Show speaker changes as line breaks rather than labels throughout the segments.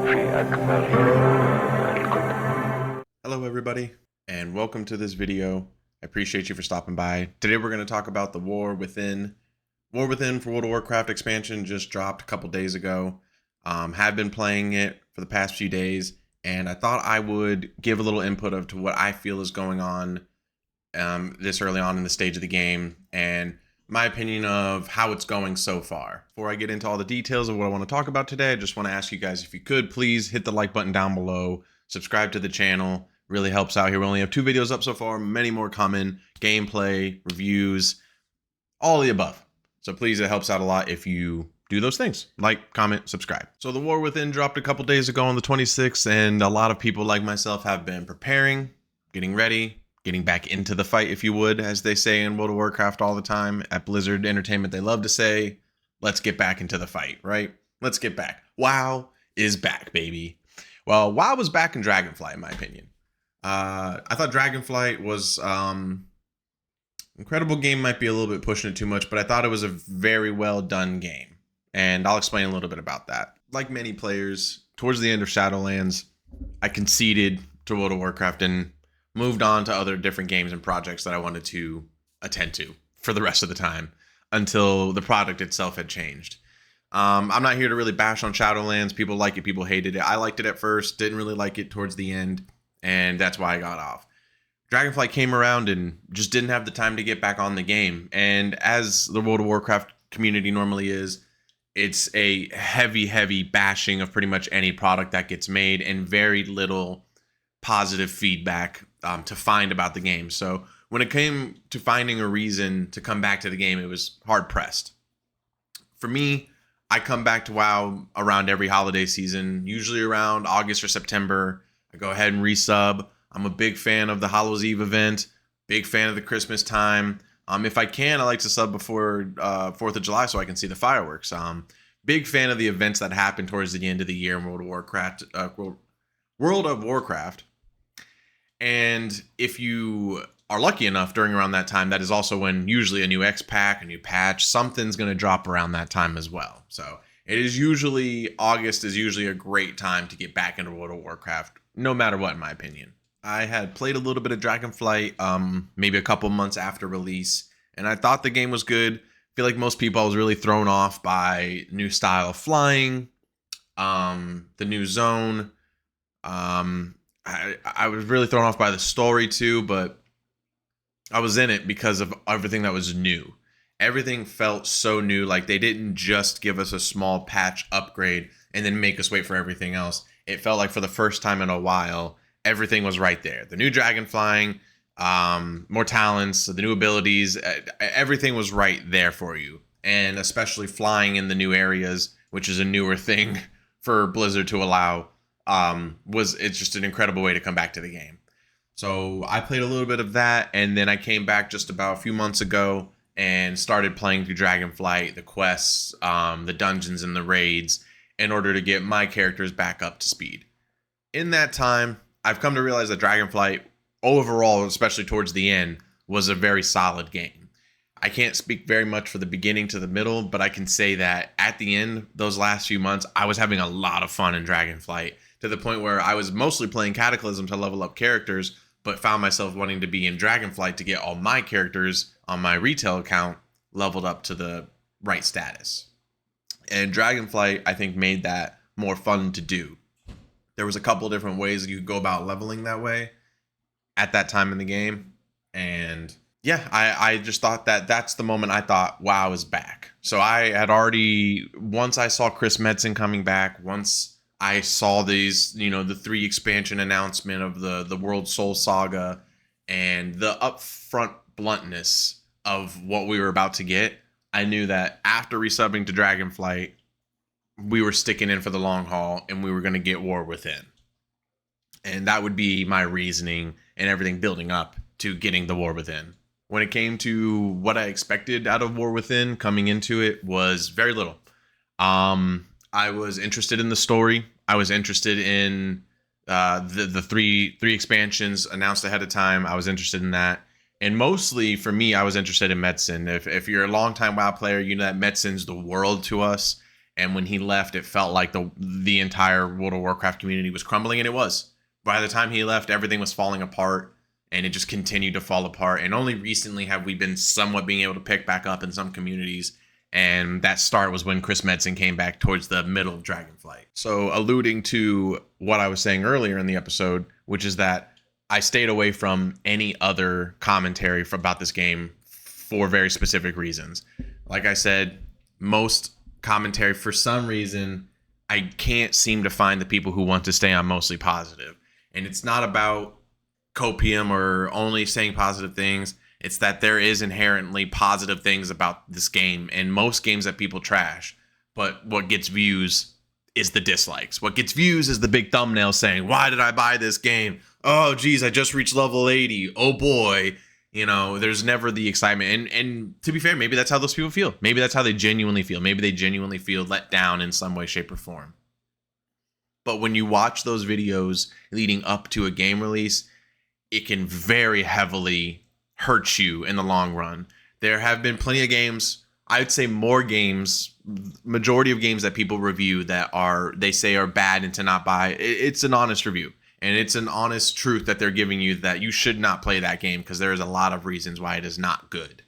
Hello everybody, and welcome to this video. I appreciate you for stopping by. Today we're going to talk about the War Within. War Within for World of Warcraft expansion just dropped a couple days ago. Have been playing it for the past few days, and I thought I would give a little input of to what I feel is going on this early on in the stage of the game, and my opinion of how it's going so far. Before I get into all the details of what I want to talk about today, I just want to ask you guys, if you could, please hit the like button down below, subscribe to the channel. Really helps out here. We only have 2 videos up so far, many more coming, gameplay, reviews, all of the above. So please, it helps out a lot if you do those things. Like, comment, subscribe. So the War Within dropped a couple days ago on the 26th, and a lot of people like myself have been preparing, getting ready, getting back into the fight, if you would, as they say in World of Warcraft all the time. At Blizzard Entertainment, they love to say, let's get back into the fight, right? Let's get back. WoW is back, baby. Well, WoW was back in Dragonflight, in my opinion. I thought Dragonflight was incredible game, might be a little bit pushing it too much, but I thought it was a very well done game. And I'll explain a little bit about that. Like many players, towards the end of Shadowlands, I conceded to World of Warcraft and moved on to other different games and projects that I wanted to attend to for the rest of the time until the product itself had changed. I'm not here to really bash on Shadowlands. People like it, people hated it. I liked it at first, didn't really like it towards the end, and that's why I got off. Dragonflight came around and just didn't have the time to get back on the game. And as the World of Warcraft community normally is, it's a heavy bashing of pretty much any product that gets made and very little positive feedback to find about the game. So when it came to finding a reason to come back to the game, it was hard pressed. For me, I come back to WoW around every holiday season, usually around August or September. I go ahead and resub. I'm a big fan of the Hallows Eve event, big fan of the Christmas time. If I can, I like to sub before 4th of July so I can see the fireworks. Big fan of the events that happen towards the end of the year in World of Warcraft. And if you are lucky enough during around that time, that is also when usually a new X pack, a new patch, something's going to drop around that time as well. So it is usually, August is usually a great time to get back into World of Warcraft, no matter what, in my opinion. I had played a little bit of Dragonflight maybe a couple months after release, and I thought the game was good. I feel like most people, I was really thrown off by new style of flying, the new zone. I was really thrown off by the story too, but I was in it because of everything that was new. Everything felt so new, like they didn't just give us a small patch upgrade and then make us wait for everything else. It felt like for the first time in a while, everything was right there. The new dragon flying, more talents, the new abilities, everything was right there for you. And especially flying in the new areas, which is a newer thing for Blizzard to allow, it's just an incredible way to come back to the game. So I played a little bit of that, and then I came back just about a few months ago and started playing through Dragonflight, the quests, the dungeons and the raids, in order to get my characters back up to speed. In that time, I've come to realize that Dragonflight, overall, especially towards the end, was a very solid game. I can't speak very much for the beginning to the middle, but I can say that at the end, those last few months, I was having a lot of fun in Dragonflight, to the point where I was mostly playing Cataclysm to level up characters, but found myself wanting to be in Dragonflight to get all my characters on my retail account leveled up to the right status. And Dragonflight, I think, made that more fun to do. There was a couple different ways that you could go about leveling that way at that time in the game. And yeah, I just thought that that's the moment I thought WoW is back. So I had already, once I saw Chris Metzen coming back, once I saw these, the 3 expansion announcement of the World Soul Saga and the upfront bluntness of what we were about to get, I knew that after resubbing to Dragonflight, we were sticking in for the long haul and we were going to get War Within. And that would be my reasoning and everything building up to getting the War Within. When it came to what I expected out of War Within, coming into it was very little. I was interested in the story. I was interested in the three expansions announced ahead of time. I was interested in that. And mostly for me, I was interested in Metzen. If you're a longtime WoW player, you know that Metzen's the world to us. And when he left, it felt like the entire World of Warcraft community was crumbling, and it was. By the time he left, everything was falling apart, and it just continued to fall apart. And only recently have we been somewhat being able to pick back up in some communities. And that start was when Chris Metzen came back towards the middle of Dragonflight. So alluding to what I was saying earlier in the episode, which is that I stayed away from any other commentary about this game for very specific reasons. Like I said, most commentary, for some reason, I can't seem to find the people who want to stay on mostly positive. And it's not about copium or only saying positive things. It's that there is inherently positive things about this game, and most games that people trash. But what gets views is the dislikes. What gets views is the big thumbnail saying, why did I buy this game? Oh, geez, I just reached level 80. Oh, boy. You know, there's never the excitement. And to be fair, maybe that's how those people feel. Maybe that's how they genuinely feel. Maybe they genuinely feel let down in some way, shape, or form. But when you watch those videos leading up to a game release, it can very heavily hurt you in the long run. There have been plenty of games, I'd say more games, majority of games that people review that they say are bad and to not buy. It's an honest review. And it's an honest truth that they're giving you that you should not play that game because there is a lot of reasons why it is not good.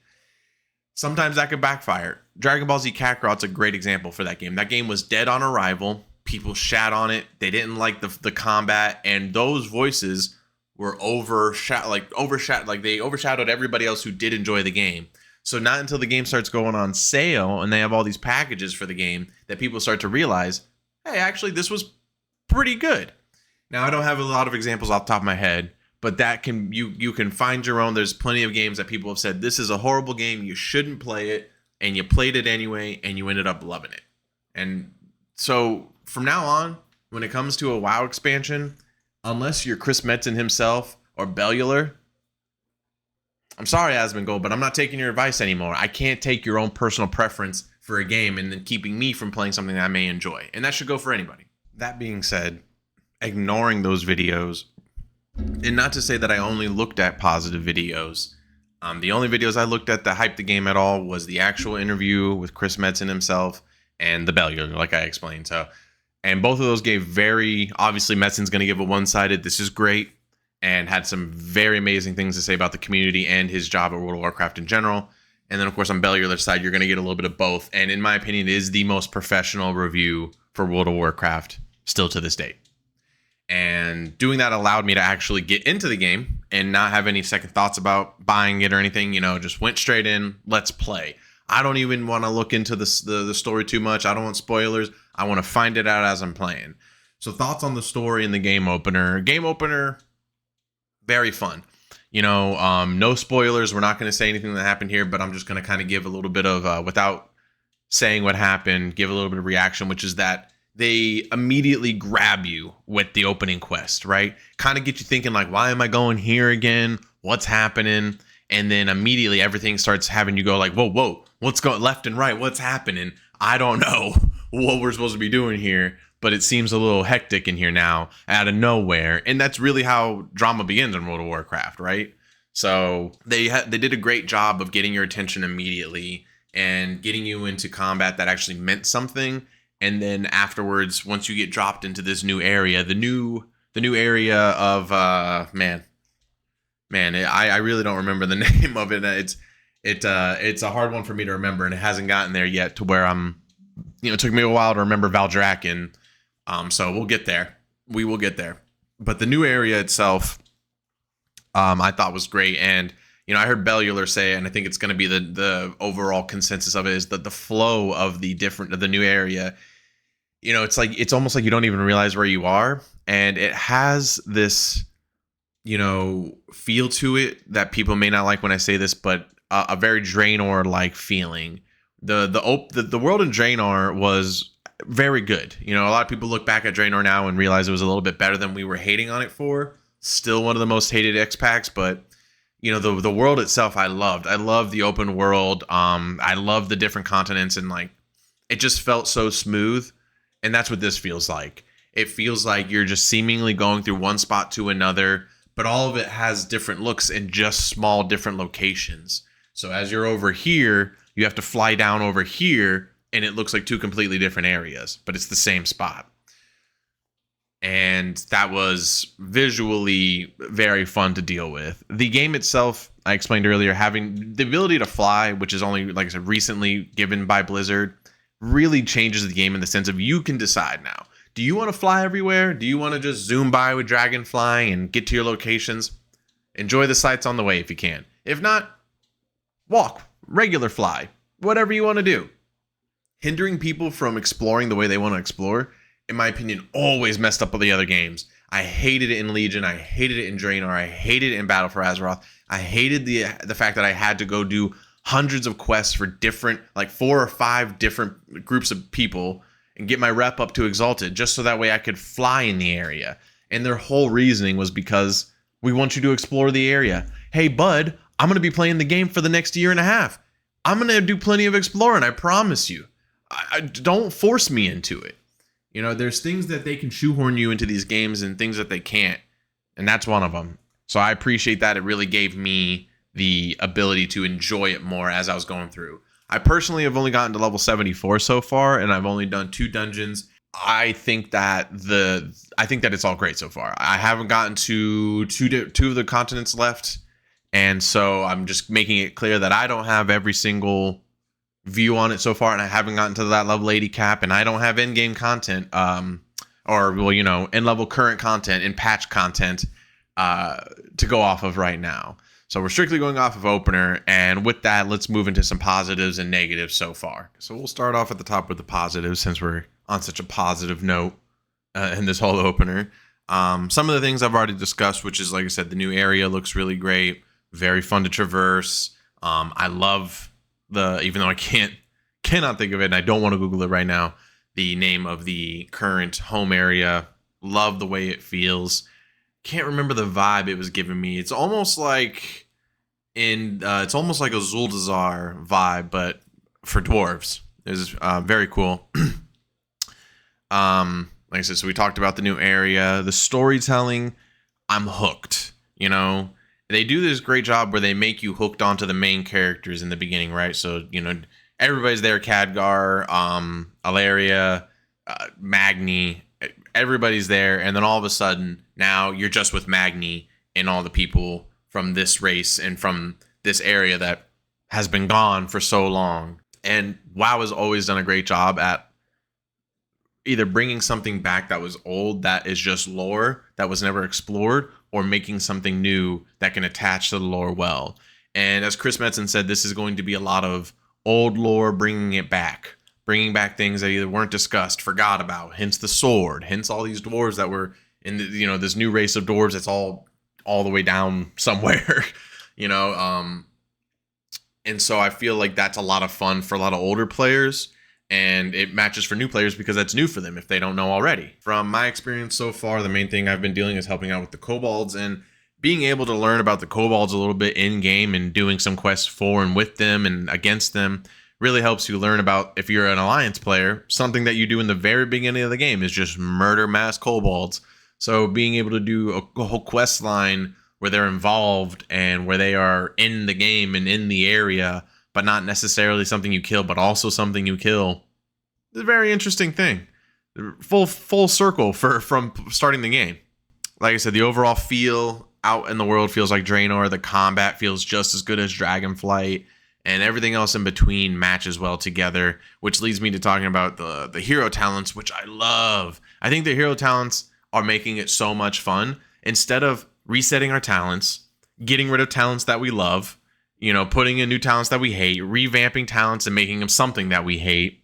Sometimes that could backfire. Dragon Ball Z Kakarot's a great example for that game. That game was dead on arrival. People shat on it. They didn't like the combat, and those voices were they overshadowed everybody else who did enjoy the game. So not until the game starts going on sale and they have all these packages for the game that people start to realize, hey, actually this was pretty good. Now, I don't have a lot of examples off the top of my head, but that you can find your own. There's plenty of games that people have said, this is a horrible game, you shouldn't play it, and you played it anyway, and you ended up loving it. And so from now on, when it comes to a WoW expansion, unless you're Chris Metzen himself or Bellular, I'm sorry, Asmongold, but I'm not taking your advice anymore. I can't take your own personal preference for a game and then keeping me from playing something that I may enjoy. And that should go for anybody. That being said, ignoring those videos, and not to say that I only looked at positive videos. The only videos I looked at that hyped the game at all was the actual interview with Chris Metzen himself and the Bellular, like I explained. So, and both of those gave obviously Metzen's going to give a one-sided, this is great, and had some very amazing things to say about the community and his job at World of Warcraft in general. And then, of course, on Bellular's side, you're going to get a little bit of both. And in my opinion, it is the most professional review for World of Warcraft still to this date. And doing that allowed me to actually get into the game and not have any second thoughts about buying it or anything. Just went straight in, let's play. I don't even want to look into the story too much. I don't want spoilers. I want to find it out as I'm playing. So thoughts on the story in the game opener. Game opener, very fun. No spoilers. We're not going to say anything that happened here, but I'm just going to kind of give a little bit of, without saying what happened, give a little bit of reaction, which is that they immediately grab you with the opening quest, right? Kind of get you thinking like, why am I going here again? What's happening? And then immediately everything starts having you go like, whoa, what's going left and right? What's happening? I don't know what we're supposed to be doing here, but it seems a little hectic in here now out of nowhere. And that's really how drama begins in World of Warcraft, right? So they did a great job of getting your attention immediately and getting you into combat that actually meant something. And then afterwards, once you get dropped into this new area, the new area of I really don't remember the name of it. It's a hard one for me to remember, and it hasn't gotten there yet to where it took me a while to remember Valdrakken. So we'll get there. We will get there. But the new area itself, I thought was great, and I heard Bellular say, and I think it's going to be the overall consensus of it, is that the flow of the new area. It's almost like you don't even realize where you are, and it has this, feel to it that people may not like when I say this, but a very Draenor-like feeling. The world in Draenor was very good. A lot of people look back at Draenor now and realize it was a little bit better than we were hating on it for. Still one of the most hated X packs, but the world itself I loved. I loved the open world. I loved the different continents, and it just felt so smooth. And that's what this feels like. It feels like you're just seemingly going through one spot to another, but all of it has different looks in just small different locations. So as you're over here, you have to fly down over here and it looks like two completely different areas, but it's the same spot. And that was visually very fun to deal with. The game itself, I explained earlier, having the ability to fly, which is only, like I said, recently given by Blizzard, really changes the game in the sense of you can decide now. Do you want to fly everywhere? Do you want to just zoom by with Dragonfly and get to your locations? Enjoy the sights on the way if you can. If not, walk, regular fly, whatever you want to do. Hindering people from exploring the way they want to explore, in my opinion, always messed up all the other games. I hated it in Legion. I hated it in Draenor. I hated it in Battle for Azeroth. I hated the fact that I had to go do hundreds of quests for different, like 4 or 5 different groups of people and get my rep up to Exalted just so that way I could fly in the area. And their whole reasoning was because we want you to explore the area. Hey, bud, I'm going to be playing the game for the next year and a half. I'm going to do plenty of exploring, I promise you. I don't force me into it. You know, there's things that they can shoehorn you into these games and things that they can't. And that's one of them. So I appreciate that. It really gave me the ability to enjoy it more as I was going through. I personally have only gotten to level 74 so far, and I've only done 2 dungeons. I think that it's all great so far. I haven't gotten to two of the continents left. And so I'm just making it clear that I don't have every single view on it so far, and I haven't gotten to that level 80 cap, and I don't have in-game content, in-level current content, in patch content to go off of right now. So we're strictly going off of opener, and with that, let's move into some positives and negatives so far. So we'll start off at the top with the positives, since we're on such a positive note in this whole opener. Some of the things I've already discussed, which is, like I said, the new area looks really great, very fun to traverse. I love even though I cannot think of it, and I don't want to Google it right now, the name of the current home area. Love the way it feels. Can't remember the vibe it was giving me. It's almost like it's almost like a Zuldazar vibe, but for dwarves. It's very cool. Like I said, so we talked about the new area, the storytelling. I'm hooked. You know, they do this great job where they make you hooked onto the main characters in the beginning, right? So, you know, everybody's there. Khadgar, Alaria, Magni, everybody's there. And then all of a sudden, now you're just with Magni and all the people from this race and from this area that has been gone for so long. And WoW has always done a great job at either bringing something back that was old, that is just lore, that was never explored, or making something new that can attach to the lore well. And as Chris Metzen said, this is going to be a lot of old lore, bringing back things that either weren't discussed, forgot about, hence the sword, hence all these dwarves that were in the, you know, this new race of dwarves that's all the way down somewhere, you know. And so I feel like that's a lot of fun for a lot of older players. And it matches for new players because that's new for them if they don't know already. From my experience so far, the main thing I've been doing is helping out with the kobolds, and being able to learn about the kobolds a little bit in-game and doing some quests for and with them and against them really helps you learn about, if you're an alliance player, something that you do in the very beginning of the game is just murder mass kobolds. So being able to do a whole quest line where they're involved and where they are in the game and in the area, but not necessarily something you kill, but also something you kill, is a very interesting thing. Full circle from starting the game. Like I said, the overall feel out in the world feels like Draenor. The combat feels just as good as Dragonflight, and everything else in between matches well together, which leads me to talking about the hero talents, which I love. I think the hero talents are making it so much fun. Instead of resetting our talents, getting rid of talents that we love, you know, putting in new talents that we hate, revamping talents and making them something that we hate.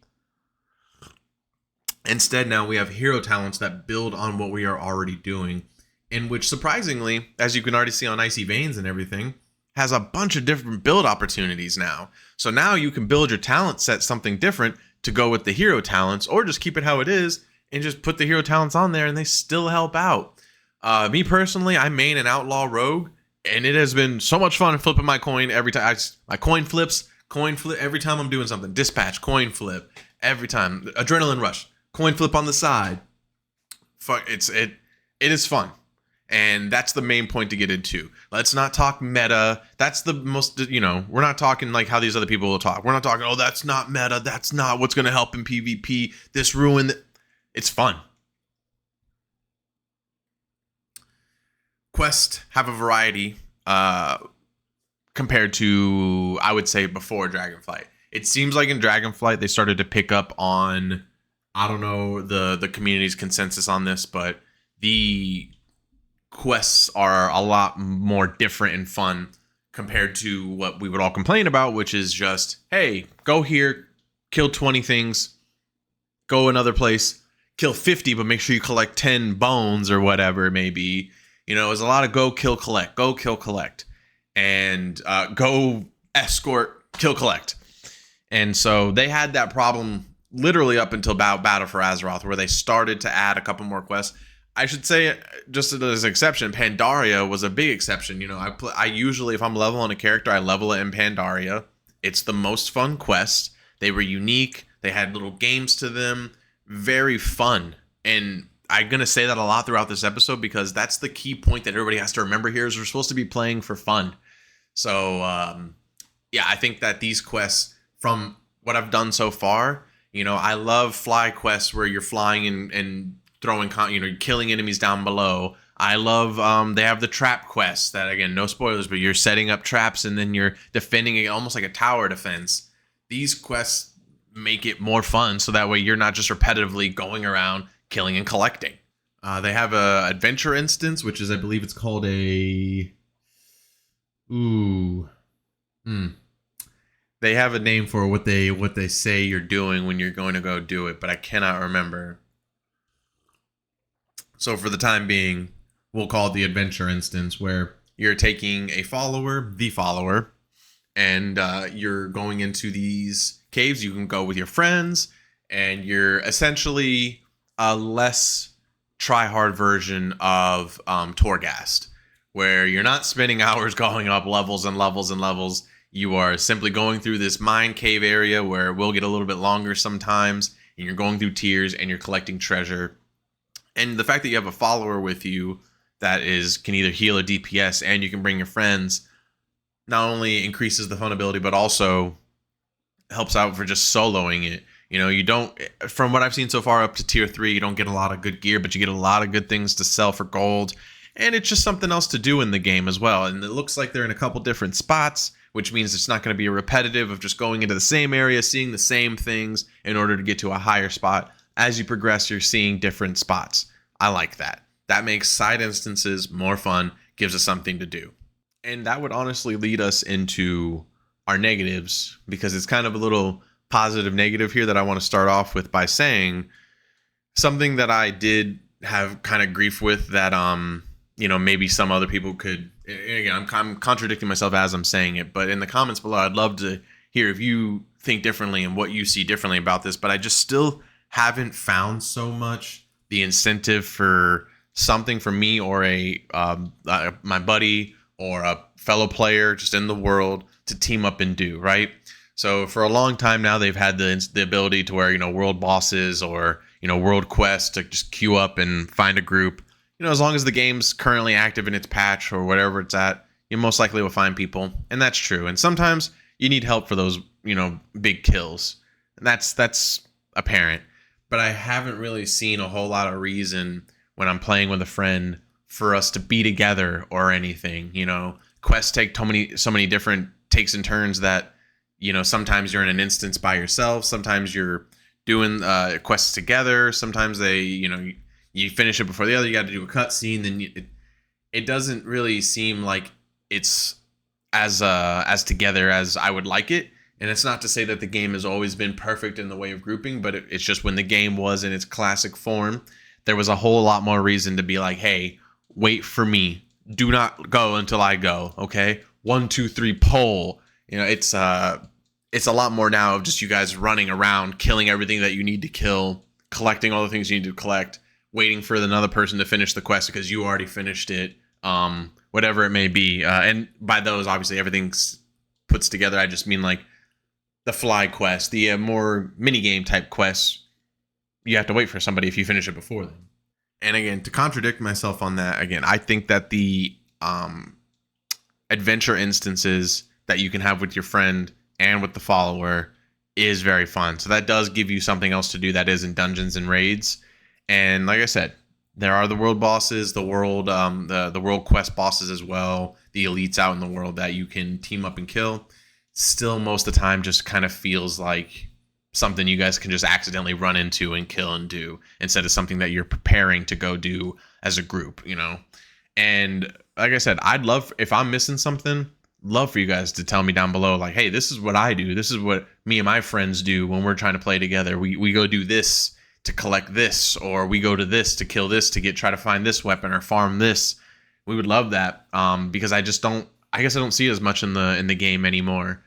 Instead, now we have hero talents that build on what we are already doing, in which, surprisingly, as you can already see on Icy Veins and everything, has a bunch of different build opportunities now. So now you can build your talent set something different to go with the hero talents, or just keep it how it is and just put the hero talents on there and they still help out. Me personally, I main an outlaw rogue, and it has been so much fun flipping my coin every time. My coin flip every time I'm doing something. Dispatch, coin flip every time. Adrenaline rush, coin flip on the side. Fuck, it is fun. And that's the main point to get into. Let's not talk meta. That's the most, we're not talking like how these other people will talk. We're not talking, oh, that's not meta. That's not what's going to help in PvP. This ruined. It's fun. Quests have a variety compared to, I would say, before Dragonflight. It seems like in Dragonflight, they started to pick up on, I don't know the community's consensus on this, but the quests are a lot more different and fun compared to what we would all complain about, which is just, hey, go here, kill 20 things, go another place, kill 50, but make sure you collect 10 bones or whatever it may be. There's a lot of go, kill, collect, and go escort, kill, collect. And so they had that problem literally up until Battle for Azeroth, where they started to add a couple more quests. I should say, just as an exception, Pandaria was a big exception. I usually, if I'm leveling a character, I level it in Pandaria. It's the most fun quest. They were unique. They had little games to them. Very fun. And I'm going to say that a lot throughout this episode because that's the key point that everybody has to remember here is we're supposed to be playing for fun. So, I think that these quests, from what I've done so far, I love fly quests where you're flying and throwing, killing enemies down below. I love, they have the trap quests that, again, no spoilers, but you're setting up traps and then you're defending it almost like a tower defense. These quests make it more fun so that way you're not just repetitively going around killing and collecting. They have a adventure instance, which is, I believe it's called a... They have a name for what they say you're doing when you're going to go do it, but I cannot remember. So for the time being, we'll call it the adventure instance, where you're taking a follower, and you're going into these caves. You can go with your friends, and you're essentially a less try-hard version of Torghast, where you're not spending hours going up levels and levels and levels. You are simply going through this mine cave area where it will get a little bit longer sometimes, and you're going through tiers and you're collecting treasure. And the fact that you have a follower with you that can either heal or DPS, and you can bring your friends, not only increases the fun ability, but also helps out for just soloing it. You don't, from what I've seen so far up to tier 3, you don't get a lot of good gear, but you get a lot of good things to sell for gold. And it's just something else to do in the game as well. And it looks like they're in a couple different spots, which means it's not going to be a repetitive of just going into the same area, seeing the same things in order to get to a higher spot. As you progress, you're seeing different spots. I like that. That makes side instances more fun, gives us something to do. And that would honestly lead us into our negatives, because it's kind of a little positive negative here that I want to start off with by saying something that I did have kind of grief with that, maybe some other people could, again, I'm contradicting myself as I'm saying it, but in the comments below, I'd love to hear if you think differently and what you see differently about this, but I just still haven't found so much the incentive for something for me or my buddy or a fellow player just in the world to team up and do, right? So for a long time now, they've had the ability to where, world bosses or, world quests to just queue up and find a group. As long as the game's currently active in its patch or whatever it's at, you most likely will find people. And that's true. And sometimes you need help for those, big kills. And that's apparent. But I haven't really seen a whole lot of reason when I'm playing with a friend for us to be together or anything. Quests take so many different takes and turns that, sometimes you're in an instance by yourself. Sometimes you're doing quests together. Sometimes you finish it before the other. You got to do a cutscene. Then it doesn't really seem like it's as together as I would like it. And it's not to say that the game has always been perfect in the way of grouping, but it's just when the game was in its classic form, there was a whole lot more reason to be like, hey, wait for me. Do not go until I go. Okay. 1, 2, 3, pull. It's a lot more now of just you guys running around, killing everything that you need to kill, collecting all the things you need to collect, waiting for another person to finish the quest because you already finished it. Whatever it may be. And by those, obviously, everything's puts together. I just mean like the fly quest, the more minigame type quests. You have to wait for somebody if you finish it before them. And again, to contradict myself on that, again, I think that the adventure instances that you can have with your friend and with the follower is very fun. So that does give you something else to do that isn't dungeons and raids. And like I said, there are the world bosses, the world quest bosses as well, the elites out in the world that you can team up and kill. Still, most of the time, just kind of feels like something you guys can just accidentally run into and kill and do instead of something that you're preparing to go do as a group, you know? And like I said, I'd love, if I'm missing something, love for you guys to tell me down below, like, hey, this is what I do. This is what me and my friends do when we're trying to play together. We go do this to collect this, or we go to this to kill this to try to find this weapon or farm this. We would love that because I guess I don't see it as much in the game anymore.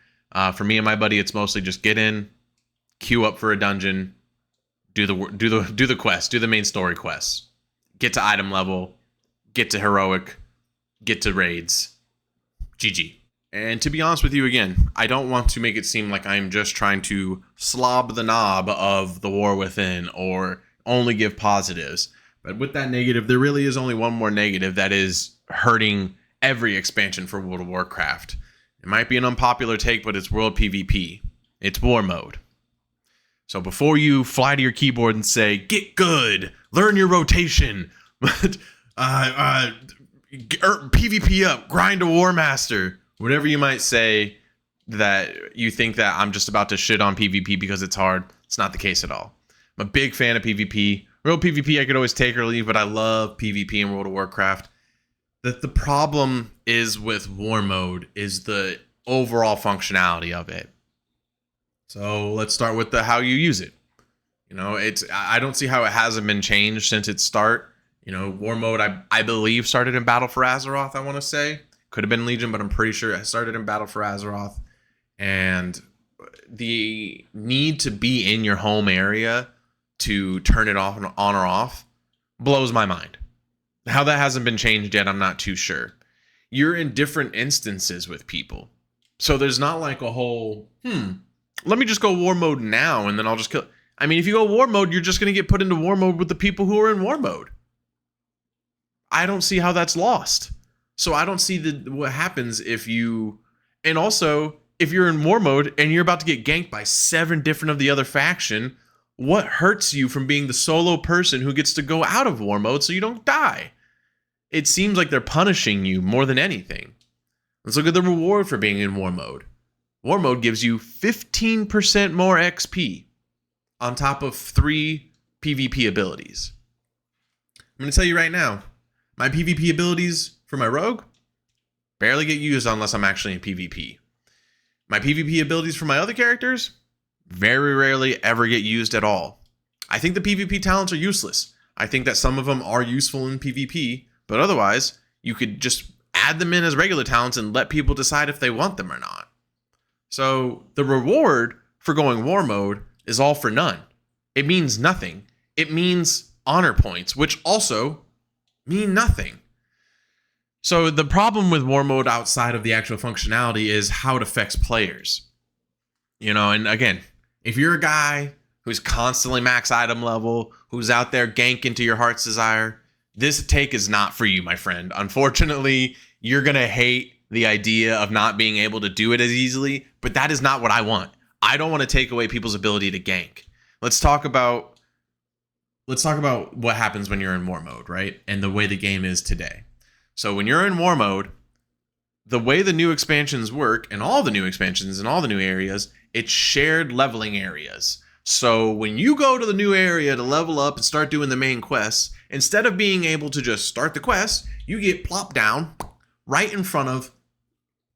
For me and my buddy, it's mostly just get in, queue up for a dungeon, do the quest, do the main story quests, get to item level, get to heroic, get to raids, GG. And to be honest with you, again, I don't want to make it seem like I'm just trying to slob the knob of the war within or only give positives. But with that negative, there really is only one more negative that is hurting every expansion for World of Warcraft. It might be an unpopular take, but it's world PvP. It's war mode. So before you fly to your keyboard and say, get good, learn your rotation, PvP up, grind a War Master, whatever you might say that you think that I'm just about to shit on PvP because it's hard, it's not the case at all. I'm a big fan of PvP. Real PvP I could always take or leave, but I love PvP in World of Warcraft. The problem is with War Mode is the overall functionality of it. So let's start with how you use it. You know, I don't see how it hasn't been changed since its start. You know, War Mode, I believe, started in Battle for Azeroth, I want to say. Could have been Legion, but I'm pretty sure it started in Battle for Azeroth. And the need to be in your home area to turn it off and on or off blows my mind. How that hasn't been changed yet, I'm not too sure. You're in different instances with people. So there's not like a whole, let me just go war mode now and then I'll just kill. I mean, if you go war mode, you're just going to get put into war mode with the people who are in war mode. I don't see how that's lost. So I don't see what happens if you, and also if you're in war mode and you're about to get ganked by 7 different of the other faction, what hurts you from being the solo person who gets to go out of war mode so you don't die? It seems like they're punishing you more than anything. Let's look at the reward for being in war mode. War mode gives you 15% more XP on top of 3 PvP abilities. I'm going to tell you right now, my PvP abilities for my rogue barely get used unless I'm actually in PvP. My PvP abilities for my other characters very rarely ever get used at all. I think the PvP talents are useless. I think that some of them are useful in PvP, but otherwise, you could just add them in as regular talents and let people decide if they want them or not. So the reward for going war mode is all for none. It means nothing. It means honor points, which also mean nothing. So the problem with war mode outside of the actual functionality is how it affects players. You know, and again, if you're a guy who's constantly max item level, who's out there ganking to your heart's desire, this take is not for you, my friend. Unfortunately, you're going to hate the idea of not being able to do it as easily, but that is not what I want. I don't want to take away people's ability to gank. Let's talk about what happens when you're in war mode, right? And the way the game is today. So when you're in war mode, the way the new expansions work, and all the new expansions and all the new areas, it's shared leveling areas. So when you go to the new area to level up and start doing the main quests, instead of being able to just start the quest, you get plopped down right in front of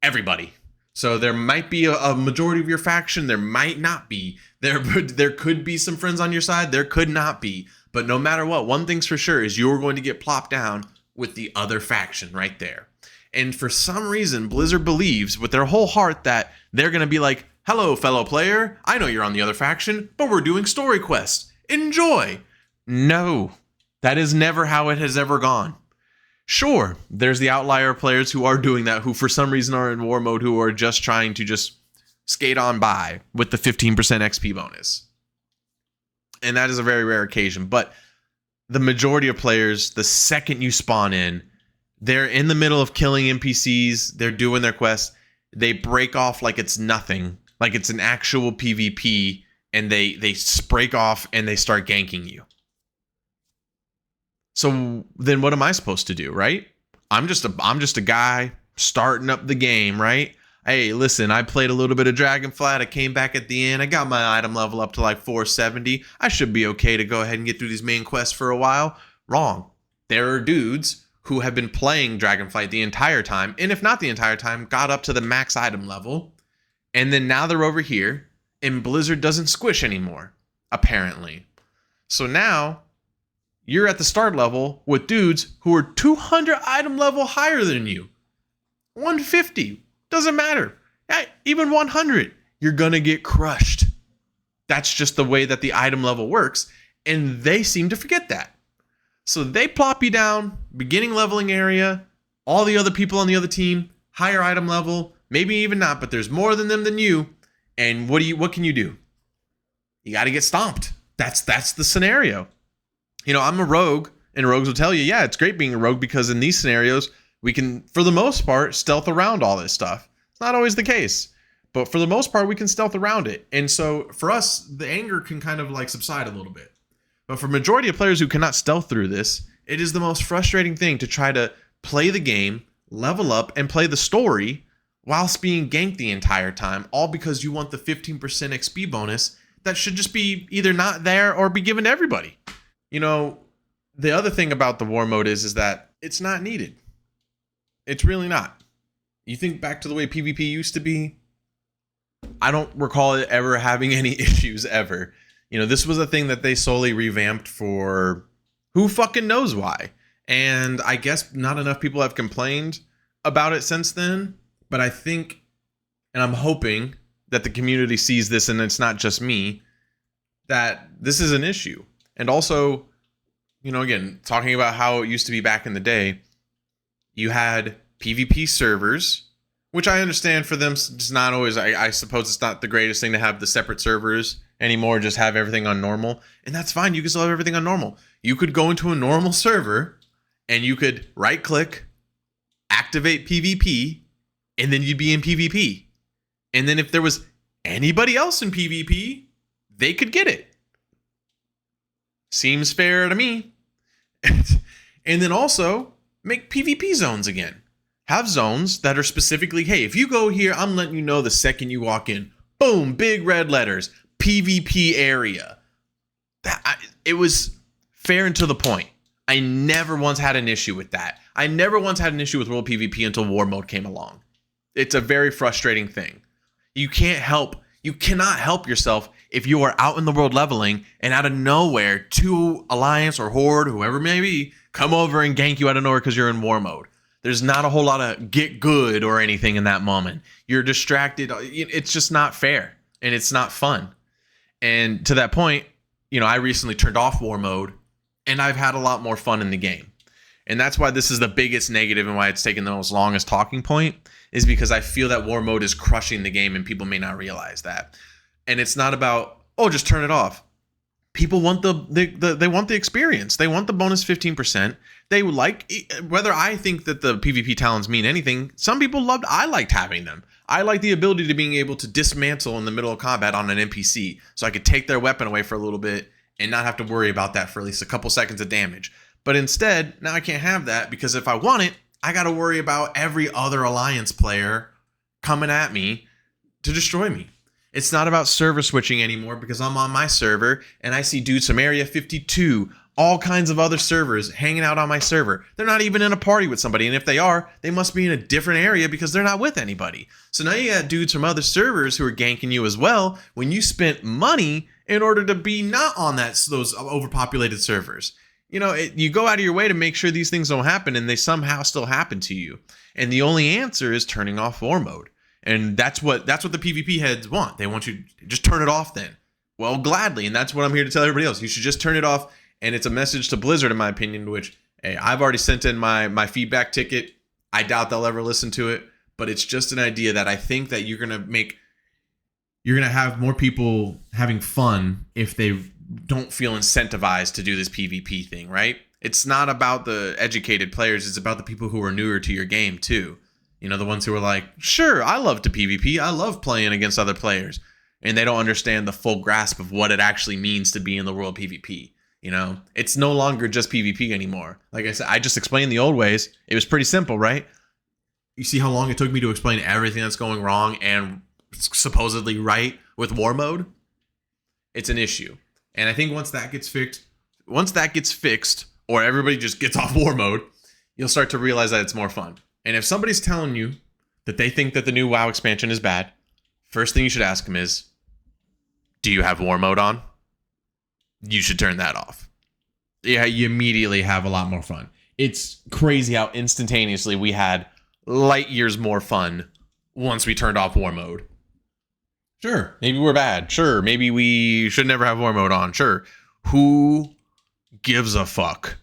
everybody. So there might be a majority of your faction, there might not be. There could be some friends on your side, there could not be. But no matter what, one thing's for sure is you're going to get plopped down with the other faction right there. And for some reason, Blizzard believes with their whole heart that they're going to be like, hello, fellow player, I know you're on the other faction, but we're doing story quests. Enjoy. No, that is never how it has ever gone. Sure, there's the outlier players who are doing that, who for some reason are in war mode, who are just trying to just skate on by with the 15% XP bonus. And that is a very rare occasion. But the majority of players, the second you spawn in, they're in the middle of killing NPCs, they're doing their quests, they break off like it's nothing, like it's an actual PvP, and they break off and they start ganking you. So then what am I supposed to do, right? I'm just a guy starting up the game, right? Hey, listen, I played a little bit of Dragonflight. I came back at the end. I got my item level up to like 470. I should be okay to go ahead and get through these main quests for a while. Wrong. There are dudes who have been playing Dragonflight the entire time, and if not the entire time, got up to the max item level, and then now they're over here, and Blizzard doesn't squish anymore, apparently. So now you're at the start level with dudes who are 200 item level higher than you. 150. Doesn't matter. Even 100. You're going to get crushed. That's just the way that the item level works. And they seem to forget that. So they plop you down, beginning leveling area, all the other people on the other team, higher item level, maybe even not, but there's more than them than you. And what can you do? You got to get stomped. That's the scenario. You know, I'm a rogue, and rogues will tell you, yeah, it's great being a rogue because in these scenarios, we can, for the most part, stealth around all this stuff. It's not always the case, but for the most part, we can stealth around it. And so for us, the anger can kind of like subside a little bit. But for majority of players who cannot stealth through this, it is the most frustrating thing to try to play the game, level up, and play the story whilst being ganked the entire time, all because you want the 15% XP bonus that should just be either not there or be given to everybody. You know, the other thing about the war mode is that it's not needed. It's really not. You think back to the way PvP used to be, I don't recall it ever having any issues ever. You know, this was a thing that they solely revamped for who fucking knows why. And I guess not enough people have complained about it since then. But I think, and I'm hoping that the community sees this and it's not just me, that this is an issue. And also, you know, again, talking about how it used to be back in the day, you had PvP servers, which I understand for them, it's not always, I suppose it's not the greatest thing to have the separate servers anymore, just have everything on normal. And that's fine, you can still have everything on normal. You could go into a normal server and you could right click, activate PvP, and then you'd be in PvP. And then if there was anybody else in PvP, they could get it. Seems fair to me. And then also make PvP zones again. Have zones that are specifically, hey, if you go here, I'm letting you know the second you walk in. Boom, big red letters, PvP area. It was fair and to the point. I never once had an issue with that. I never once had an issue with World PvP until War Mode came along. It's a very frustrating thing. You cannot help yourself if you are out in the world leveling and out of nowhere, two Alliance or Horde, whoever it may be, come over and gank you out of nowhere because you're in War Mode. There's not a whole lot of get good or anything in that moment. You're distracted. It's just not fair and it's not fun. And to that point, you know, I recently turned off War Mode and I've had a lot more fun in the game. And that's why this is the biggest negative and why it's taken the most longest talking point, is because I feel that War Mode is crushing the game and people may not realize that. And it's not about, oh, just turn it off. People want they want the experience. They want the bonus 15%. They like, whether I think that the PvP talents mean anything, some people I liked having them. I like the ability to being able to dismantle in the middle of combat on an NPC, so I could take their weapon away for a little bit and not have to worry about that for at least a couple seconds of damage. But instead, now I can't have that, because if I want it, I got to worry about every other Alliance player coming at me to destroy me. It's not about server switching anymore, because I'm on my server and I see dudes from Area 52, all kinds of other servers hanging out on my server. They're not even in a party with somebody, and if they are, they must be in a different area because they're not with anybody. So now you got dudes from other servers who are ganking you as well when you spent money in order to be not on those overpopulated servers. You know, you go out of your way to make sure these things don't happen, and they somehow still happen to you. And the only answer is turning off War Mode. And that's what the PvP heads want. They want you to just turn it off then. Well, gladly. And that's what I'm here to tell everybody else. You should just turn it off. And it's a message to Blizzard, in my opinion, which, hey, I've already sent in my feedback ticket. I doubt they'll ever listen to it. But it's just an idea that I think that you're going to have more people having fun if they don't feel incentivized to do this PvP thing, right? It's not about the educated players. It's about the people who are newer to your game too. You know, the ones who are like, sure, I love to PvP. I love playing against other players. And they don't understand the full grasp of what it actually means to be in the world PvP. You know, it's no longer just PvP anymore. Like I said, I just explained the old ways. It was pretty simple, right? You see how long it took me to explain everything that's going wrong and supposedly right with war mode? It's an issue. And I think once that gets fixed, or everybody just gets off war mode, you'll start to realize that it's more fun. And if somebody's telling you that they think that the new WoW expansion is bad, first thing you should ask them is, do you have war mode on? You should turn that off. Yeah, you immediately have a lot more fun. It's crazy how instantaneously we had light years more fun once we turned off war mode. Sure, maybe we're bad. Sure, maybe we should never have war mode on. Sure. Who gives a fuck?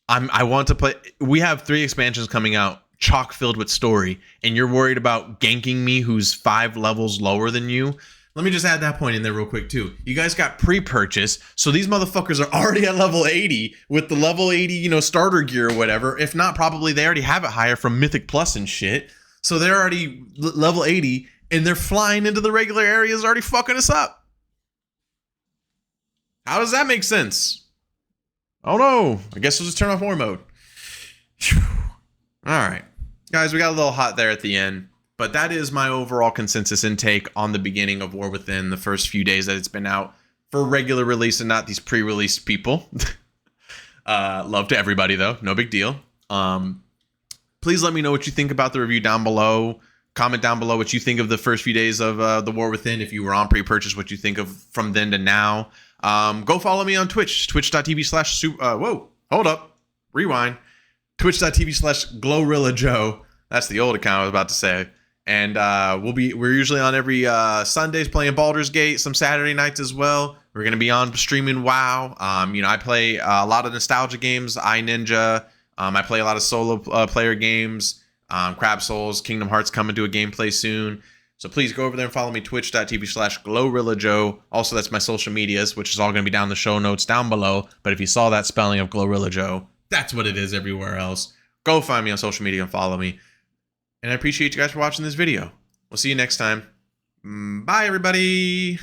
I want to play. We have 3 expansions coming out, chock filled with story, and you're worried about ganking me who's 5 levels lower than you? Let me just add that point in there real quick too. You guys got pre-purchase, so these motherfuckers are already at level 80 with the level 80, you know, starter gear or whatever. If not, probably they already have it higher from Mythic Plus and shit. So they're already level 80 and they're flying into the regular areas, already fucking us up. How does that make sense? Oh no, I guess we'll just turn off war mode. Whew. All right, guys, we got a little hot there at the end. But that is my overall consensus intake on the beginning of War Within, the first few days that it's been out for regular release and not these pre-released people. Love to everybody, though. No big deal. Please let me know what you think about the review down below. Comment down below what you think of the first few days of the War Within. If you were on pre-purchase, what you think of from then to now. Go follow me on Twitch. Twitch.tv/ whoa, hold up. Rewind. Twitch.tv/GlowRillaJoe. That's the old account I was about to say. And we're usually on every Sundays playing Baldur's Gate, some Saturday nights as well. We're gonna be on streaming WoW. You know, I play a lot of nostalgia games. Ninja. I play a lot of solo player games. Crab Souls, Kingdom Hearts coming to a gameplay soon. So please go over there and follow me, twitch.tv/GlowRillaJoe. Also, that's my social medias, which is all gonna be down in the show notes down below. But if you saw that spelling of GlowRillaJoe, that's what it is everywhere else. Go find me on social media and follow me. And I appreciate you guys for watching this video. We'll see you next time. Bye, everybody.